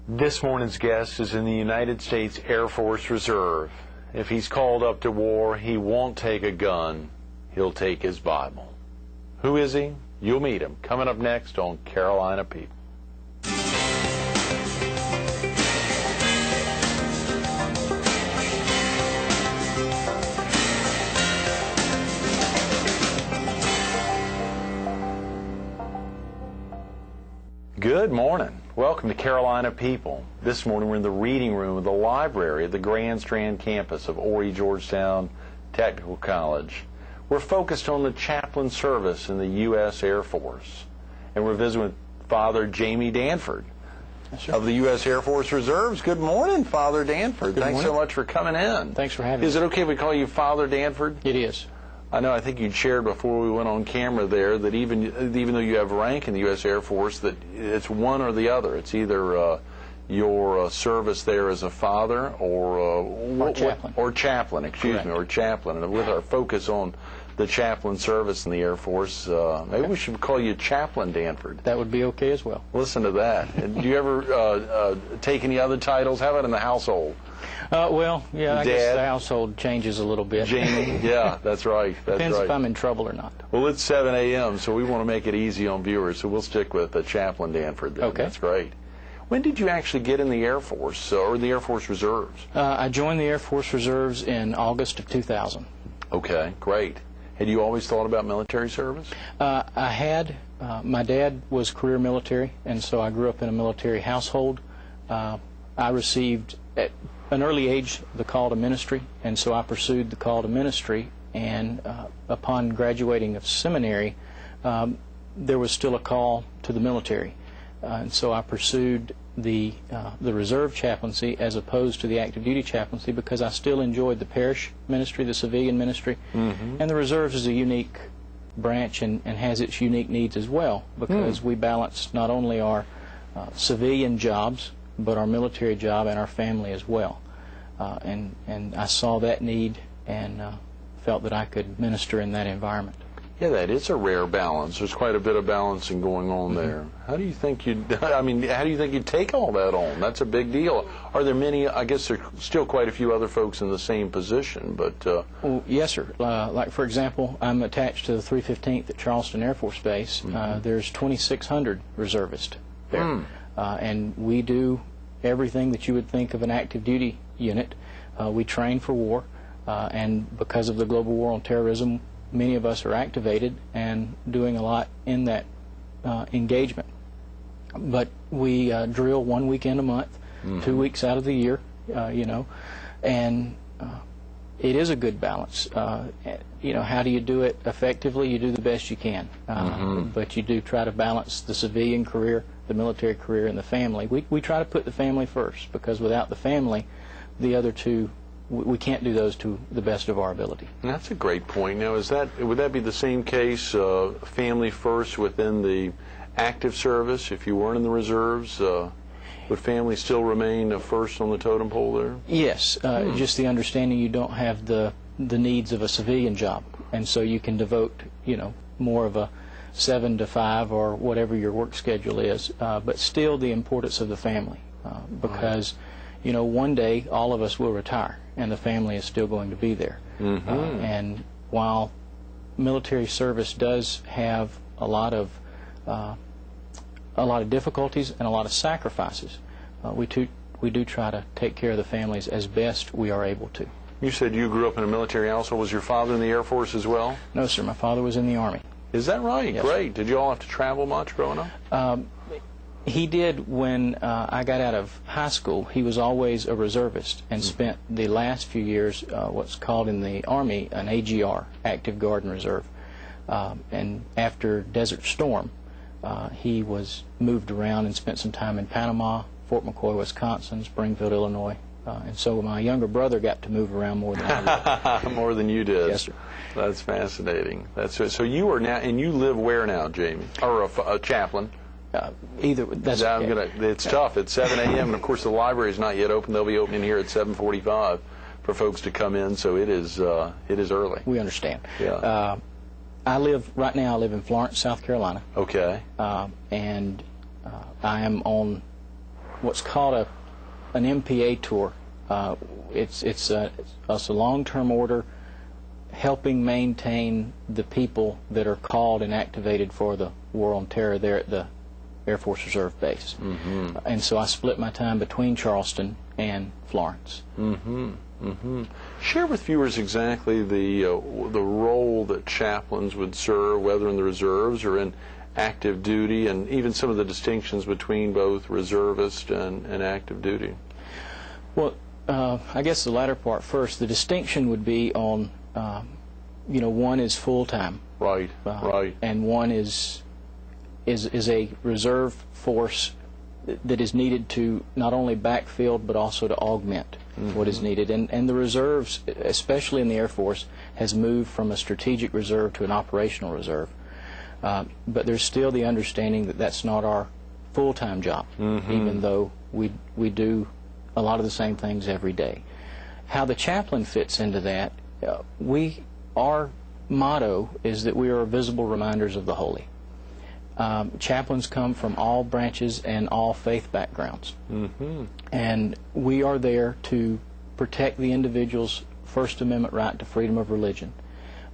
This morning's guest is in the United States Air Force Reserve. If he's called up to war, he won't take a gun. He'll take his Bible. Who is he? You'll meet him. Coming up next on Carolina People. Good morning. Welcome to Carolina People. This morning we're in the reading room of the library at the Grand Strand campus of Horry Georgetown Technical College. We're focused on the chaplain service in the U.S. Air Force. And we're visiting with Father Jamie Danford of the U.S. Air Force Reserves. Good morning, Father Danford. Thanks so much for coming in. Thanks for having me. Is it okay if we call you Father Danford? It is. I know, I think you shared before we went on camera there that even though you have rank in the U.S. Air Force, that it's one or the other. It's either your service there as a father or chaplain. Or chaplain, excuse me, or chaplain. And with our focus on the chaplain service in the Air Force, maybe we should call you Chaplain Danford. That would be okay as well. Listen to that. And do you ever take any other titles? How about in the household? Well, yeah, I Dad. guess the household changes a little bit. Jamie, yeah, that's right. Depends if I'm in trouble or not. Well, it's 7 a.m., so we want to make it easy on viewers, so we'll stick with Chaplain Danford then. Okay. That's great. When did you actually get in the Air Force, or the Air Force Reserves? I joined the Air Force Reserves in August of 2000. Okay, great. Had you always thought about military service? I had. My dad was career military, and so I grew up in a military household. I received, at an early age, the call to ministry, and so I pursued the call to ministry, and upon graduating of seminary, there was still a call to the military. And so I pursued the reserve chaplaincy as opposed to the active duty chaplaincy because I still enjoyed the parish ministry, the civilian ministry, and the reserves is a unique branch and has its unique needs as well because we balance not only our civilian jobs but our military job and our family as well. And I saw that need and felt that I could minister in that environment. Yeah, that is a rare balance. There's quite a bit of balancing going on there. How do you think you'd take all that on? That's a big deal. Are there many, I guess there's still quite a few other folks in the same position, but... Well, yes, sir. Like, for example, I'm attached to the 315th at Charleston Air Force Base. There's 2,600 reservists there. And we do everything that you would think of an active duty unit. We train for war, and because of the global war on terrorism, many of us are activated and doing a lot in that engagement. But we drill 1 weekend a month, 2 weeks out of the year, and it is a good balance. How do you do it effectively? You do the best you can, but you do try to balance the civilian career, the military career, and the family. We try to put the family first because without the family, the other two, we can't do those to the best of our ability. That's a great point. Now, would that be the same case, family first within the active service? If you weren't in the reserves, would family still remain first on the totem pole there? Yes, just the understanding you don't have the needs of a civilian job, and so you can devote, more of a 7 to 5 or whatever your work schedule is, but still the importance of the family, because one day all of us will retire and the family is still going to be there. And while military service does have a lot of difficulties and a lot of sacrifices, we do try to take care of the families as best we are able to. You said you grew up in a military household. Was your father in the Air Force as well? No, sir. My father was in the Army. Is that right? Yes, great. sir. Did you all have to travel much growing up? He did when I got out of high school. He was always a reservist and spent the last few years what's called in the Army an AGR, Active Guard and Reserve. And after Desert Storm, he was moved around and spent some time in Panama, Fort McCoy, Wisconsin, Springfield, Illinois. And so my younger brother got to move around more than I did. More than you did. Yes, sir. That's fascinating. So you are now, and you live where now, Jamie? Or a chaplain? Either. That's okay. It's tough. It's 7 a.m. and of course the library is not yet open. They'll be opening here at 7:45 for folks to come in. So it is early. We understand. Yeah. Right now I live in Florence, South Carolina. Okay. And I am on what's called an MPA tour. It's a long-term order helping maintain the people that are called and activated for the War on Terror there at the Air Force Reserve Base. And so I split my time between Charleston and Florence. Share with viewers exactly the role that chaplains would serve, whether in the reserves or in active duty, and even some of the distinctions between both reservist and active duty. Well, I guess the latter part first. The distinction would be on, one is full-time. Right, right. And one is a reserve force that is needed to not only backfill but also to augment what is needed. And the reserves, especially in the Air Force, has moved from a strategic reserve to an operational reserve. But there's still the understanding that that's not our full-time job, even though we do a lot of the same things every day. How the chaplain fits into that, our motto is that we are visible reminders of the holy. Chaplains come from all branches and all faith backgrounds. And we are there to protect the individual's First Amendment right to freedom of religion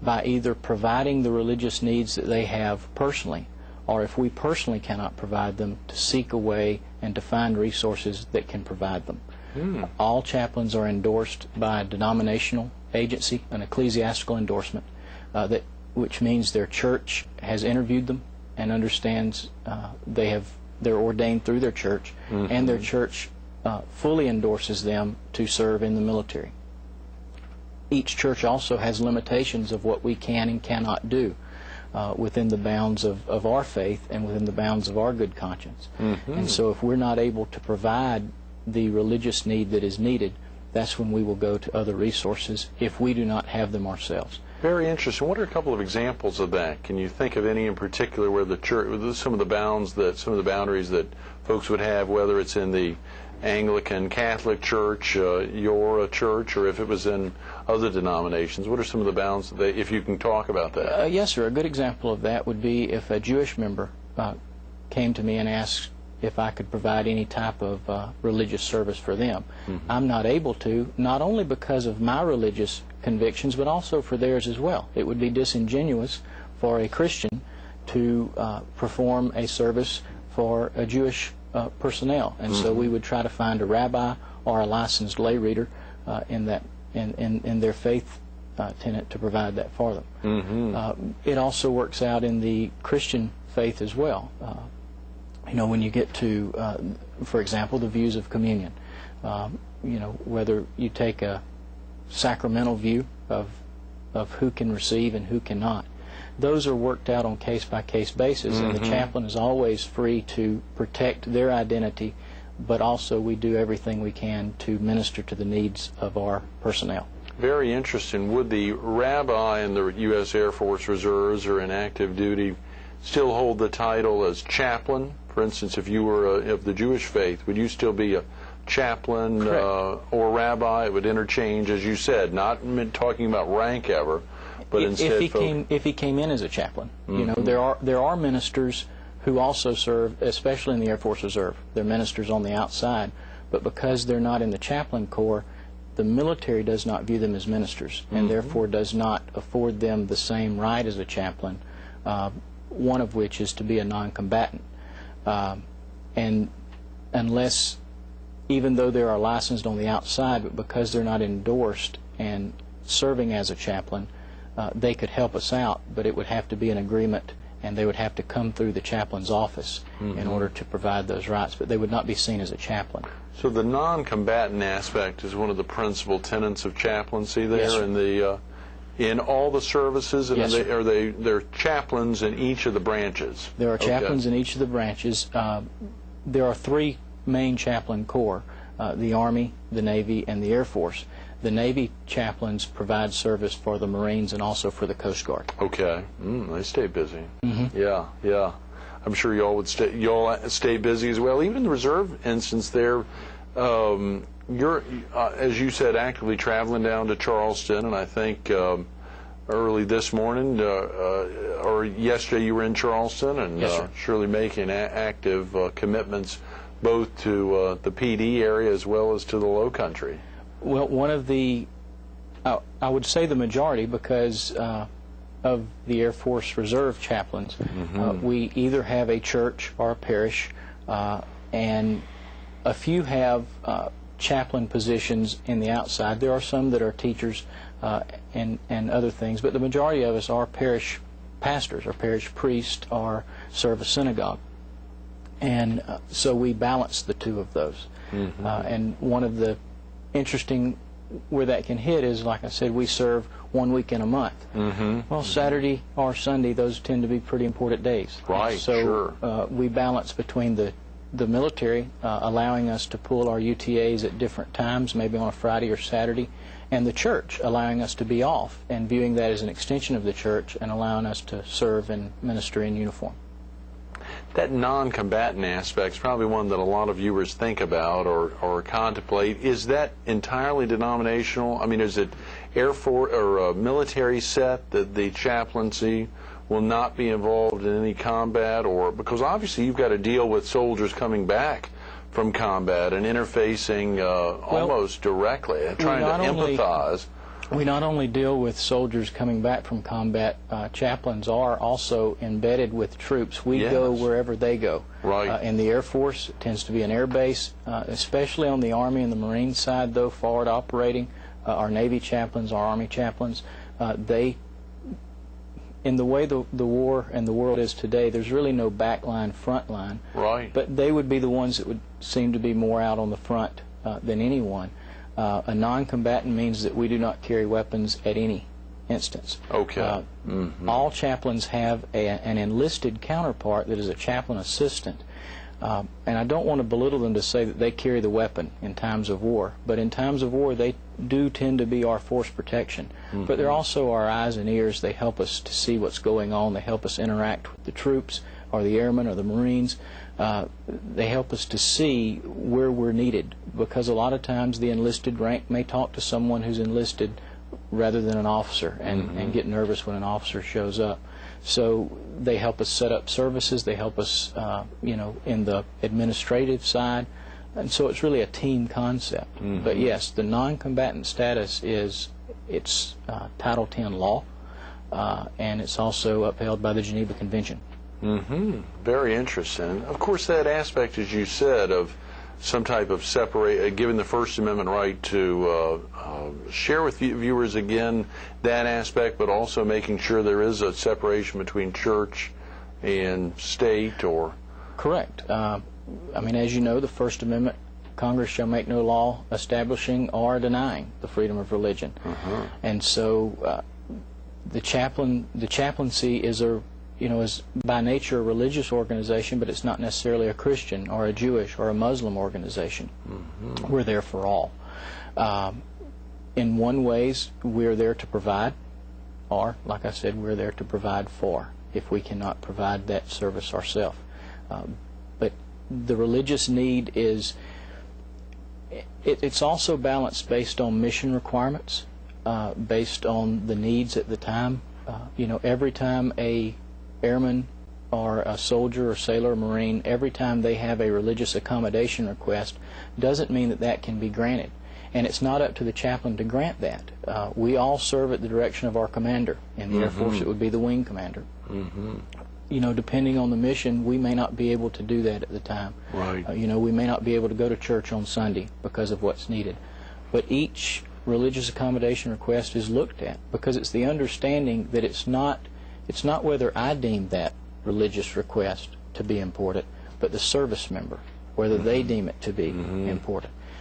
by either providing the religious needs that they have personally, or if we personally cannot provide them, to seek a way and to find resources that can provide them. All chaplains are endorsed by a denominational agency, an ecclesiastical endorsement, which means their church has interviewed them and understands they're ordained through their church, and their church fully endorses them to serve in the military. Each church also has limitations of what we can and cannot do within the bounds of our faith and within the bounds of our good conscience. And so if we're not able to provide the religious need that is needed, that's when we will go to other resources if we do not have them ourselves. Very interesting. What are a couple of examples of that? Can you think of any in particular where the church, some of the boundaries that folks would have, whether it's in the Anglican Catholic Church, your church, or if it was in other denominations? What are some of the bounds if you can talk about that? Yes, sir. A good example of that would be if a Jewish member came to me and asked if I could provide any type of religious service for them. I'm not able to, not only because of my religious convictions, but also for theirs as well. It would be disingenuous for a Christian to perform a service for a Jewish personnel, and so we would try to find a rabbi or a licensed lay reader in their faith tenet to provide that for them. It also works out in the Christian faith as well. When you get to, for example, the views of communion, whether you take a sacramental view of who can receive and who cannot, those are worked out on case-by-case basis, and the chaplain is always free to protect their identity, but also we do everything we can to minister to the needs of our personnel. Very interesting. Would the rabbi in the U.S. Air Force Reserves or in active duty still hold the title as chaplain? For instance, if you were of the Jewish faith, would you still be a chaplain or rabbi? It would interchange, as you said, not talking about rank ever, but instead if he came in as a chaplain. There are ministers who also serve, especially in the Air Force Reserve. They're ministers on the outside, but because they're not in the chaplain corps, the military does not view them as ministers, and therefore does not afford them the same right as a chaplain, one of which is to be a non-combatant. And unless, even though they are licensed on the outside, but because they're not endorsed and serving as a chaplain, they could help us out, but it would have to be an agreement, and they would have to come through the chaplain's office in order to provide those rights, but they would not be seen as a chaplain. So the non-combatant aspect is one of the principal tenets of chaplaincy there. Yes, in all the services, and yes, they're chaplains in each of the branches? There are chaplains in each of the branches. There are three main chaplain corps, the Army, the Navy, and the Air Force. The Navy chaplains provide service for the Marines and also for the Coast Guard. Okay. They stay busy. Yeah, yeah. I'm sure you all stay busy as well. Even in the reserve instance there, you're, as you said, actively traveling down to Charleston, and I think early this morning or yesterday you were in Charleston, and yes, surely making active commitments both to the PD area as well as to the Low Country? Well, one of the, I would say the majority, because of the Air Force Reserve chaplains, we either have a church or a parish, and a few have chaplain positions in the outside. There are some that are teachers and other things, but the majority of us are parish pastors or parish priests or serve a synagogue. And so we balance the two of those. And one of the interesting where that can hit is, like I said, we serve 1 week in a month. Well, Saturday or Sunday, those tend to be pretty important days. Right, so, sure. We balance between the military, allowing us to pull our UTAs at different times, maybe on a Friday or Saturday, and the church allowing us to be off and viewing that as an extension of the church and allowing us to serve and minister in uniform. That non-combatant aspect is probably one that a lot of viewers think about or contemplate. Is that entirely denominational? I mean, is it Air Force or military set that the chaplaincy will not be involved in any combat? Or because obviously you've got to deal with soldiers coming back from combat and interfacing almost directly, trying to empathize. We not only deal with soldiers coming back from combat, chaplains are also embedded with troops. We go wherever they go. Right. In the Air Force, it tends to be an air base, especially on the Army and the Marine side, though, forward operating. Our Navy chaplains, our Army chaplains, in the way the war and the world is today, there's really no back line, front line. Right. But they would be the ones that would seem to be more out on the front than anyone. A non-combatant means that we do not carry weapons at any instance. Okay. All chaplains have an enlisted counterpart that is a chaplain assistant. And I don't want to belittle them to say that they carry the weapon in times of war, but in times of war they do tend to be our force protection. But they're also our eyes and ears. They help us to see what's going on. They help us interact with the troops or the airmen or the Marines. They help us to see where we're needed, because a lot of times the enlisted rank may talk to someone who's enlisted rather than an officer and get nervous when an officer shows up. So they help us set up services. They help us, in the administrative side. And so it's really a team concept. But yes, the non-combatant status it's Title X law, and it's also upheld by the Geneva Convention. Very interesting. Of course, that aspect, as you said, of some type of given the First Amendment right to share with viewers again that aspect, but also making sure there is a separation between church and state, or... Correct. I mean, as you know, the First Amendment, Congress shall make no law establishing or denying the freedom of religion. And so the chaplaincy is is by nature a religious organization, but it's not necessarily a Christian or a Jewish or a Muslim organization. We're there for all. In one ways, we're there to provide, or, like I said, we're there to provide for, if we cannot provide that service ourselves. But the religious need it's also balanced based on mission requirements, based on the needs at the time. Every time a airman or a soldier or sailor or Marine, every time they have a religious accommodation request, doesn't mean that that can be granted. And it's not up to the chaplain to grant that. We all serve at the direction of our commander. In the Air Force, it would be the wing commander. Depending on the mission, we may not be able to do that at the time. Right. We may not be able to go to church on Sunday because of what's needed. But each religious accommodation request is looked at, because it's the understanding that it's not whether I deem that religious request to be important, but the service member, whether they deem it to be important.